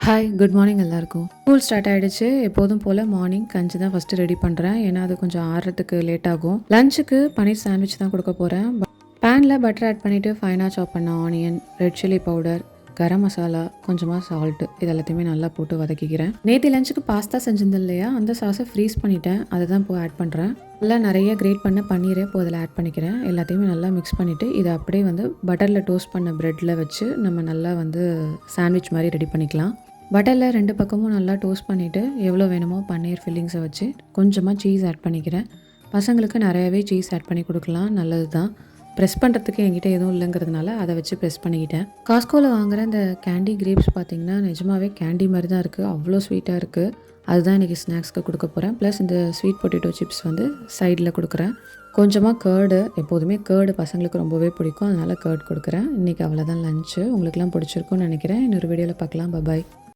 Hi good morning எல்லாருக்கும். School start ஆகிடுச்சு. எப்போதும் போல் மார்னிங் கஞ்சி தான் ஃபஸ்ட்டு ரெடி பண்ணுறேன். ஏன்னா அது கொஞ்சம் ஆறுறதுக்கு லேட் ஆகும். லஞ்சுக்கு பன்னீர் சாண்ட்விச் தான் கொடுக்க போகிறேன். பேனில் பட்டர் ஆட் பண்ணிவிட்டு ஃபைனாக சாப் பண்ண onion, red chilli powder, garam masala, கொஞ்சமாக சால்ட்டு இது எல்லாத்தையுமே நல்லா போட்டு வதக்கிக்கிறேன். நேற்று லஞ்சுக்கு பாஸ்தா செஞ்சிருந்தேன் இல்லையா, அந்த சாஸை ஃப்ரீஸ் பண்ணிவிட்டேன். அதை தான் இப்போ ஆட் பண்ணுறேன். நல்லா நிறைய கிரேட் பண்ண பன்னீரை இப்போ அதில் ஆட் பண்ணிக்கிறேன். எல்லாத்தையுமே நல்லா மிக்ஸ் பண்ணிவிட்டு இதை அப்படியே பட்டரில் டோஸ்ட் பண்ண ப்ரெட்டில் வச்சு நம்ம நல்லா சாண்ட்விச் மாதிரி ரெடி பண்ணிக்கலாம். பட்டரில் 2 பக்கமும் நல்லா டோஸ்ட் பண்ணிவிட்டு எவ்வளோ வேணுமோ பன்னீர் ஃபில்லிங்ஸை வச்சு கொஞ்சமாக சீஸ் ஆட் பண்ணிக்கிறேன். பசங்களுக்கு நிறையவே சீஸ் ஆட் பண்ணி கொடுக்கலாம், நல்லது தான். ப்ரெஸ் பண்ணுறதுக்கு என்கிட்ட எதுவும் இல்லைங்கிறதுனால அதை வச்சு ப்ரெஸ் பண்ணிக்கிட்டேன். காஸ்கோவில் வாங்குகிற இந்த கேண்டி கிரேப்ஸ் பார்த்திங்கன்னா நிஜமாகவே கேண்டி மாதிரி தான் இருக்குது. அவ்வளோ ஸ்வீட்டாக இருக்குது. அதுதான் இன்றைக்கி ஸ்நாக்ஸ்க்கு கொடுக்க போகிறேன். ப்ளஸ் இந்த ஸ்வீட் பொட்டேட்டோ சிப்ஸ் சைடில் கொடுக்குறேன். கொஞ்சமாக கேர்டு, எப்போதுமே கேர்டு பசங்களுக்கு ரொம்பவே பிடிக்கும், அதனால் கேர்டு கொடுக்குறேன். இன்றைக்கி அவ்வளோதான் லஞ்சு. உங்களுக்குலாம் பிடிச்சிருக்குன்னு நினைக்கிறேன். இன்னொரு வீடியோவில் பார்க்கலாம். பாய்.